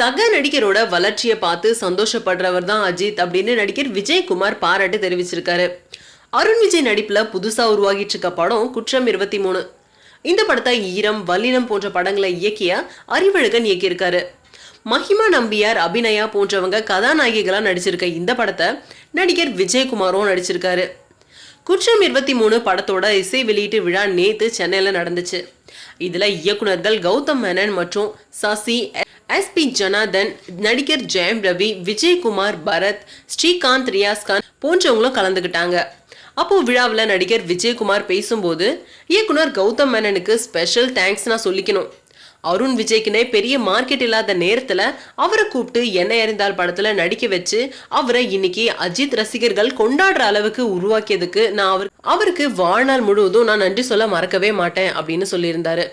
சக நடிகரோட வளர்ச்சியை பார்த்து சந்தோஷப்படுறவர் தான் அஜித் அப்படின்னு நடிகர் விஜயகுமார் பாராட்டு தெரிவிச்சிருக்காரு. அருண் விஜய் நடிப்புல புதுசா உருவாகிட்டு இருக்க படம் குற்றம் 23. இந்த படத்தை ஈரம், வல்லினம் போன்ற படங்களை இயக்கிய அறிவழகன் இயக்கியிருக்காரு. மஹிமா நம்பியார், அபிநயா போன்றவங்க கதாநாயகிகளா நடிச்சிருக்க இந்த படத்தை நடிகர் விஜயகுமாரும் நடிச்சிருக்காரு. குற்றம் 23 படத்தோட இசை வெளியீட்டு விழா நேத்து சென்னையில நடந்துச்சு. இதுல இயக்குனர்கள் கௌதம் மேனன் மற்றும் சசி, எஸ்.பி. ஜனார்தன், நடிகர் ஜெயம் ரவி, விஜயகுமார், பரத், ஸ்ரீகாந்த், ரியாஸ்கான் போன்றவங்களும் கலந்துகிட்டாங்க. அப்போ விழாவில் நடிகர் விஜயகுமார் பேசும்போது, இயக்குனர் கௌதம் மேனனுக்கு ஸ்பெஷல் தேங்க்ஸ் நான் சொல்லிக்கணும். அருண் விஜய்க்குனே பெரிய மார்க்கெட் இல்லாத நேரத்துல அவரை கூப்பிட்டு என்ன அறிந்தால் படத்துல நடிக்க வச்சு அவரை இன்னைக்கு அஜித் ரசிகர்கள் கொண்டாடுற அளவுக்கு உருவாக்கியதுக்கு நான் அவருக்கு வாழ்நாள் முழுவதும் நான் நன்றி சொல்ல மறக்கவே மாட்டேன் அப்படின்னு சொல்லியிருந்தாரு.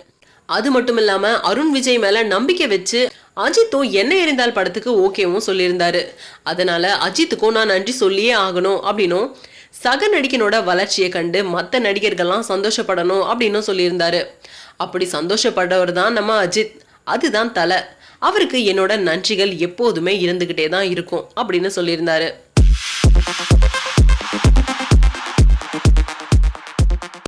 அது மட்டும் இல்லாம அருண் விஜய் மேல நம்பிக்கை வச்சு அஜித்தும் என்ன எறிந்தால் படத்துக்கு ஓகேவும் சொல்லியிருந்தாரு. அதனால அஜித்துக்கும் நான் நன்றி சொல்லியே ஆகணும் அப்படின்னும், சக நடிகனோட வளர்ச்சியை கண்டு மற்ற நடிகர்கள்லாம் சந்தோஷப்படணும் அப்படின்னு சொல்லியிருந்தாரு. அப்படி சந்தோஷப்பட்டவர் தான் நம்ம அஜித். அதுதான் தலை. அவருக்கு என்னோட நன்றிகள் எப்போதுமே இருந்துகிட்டே தான் இருக்கும் அப்படின்னு சொல்லியிருந்தாரு.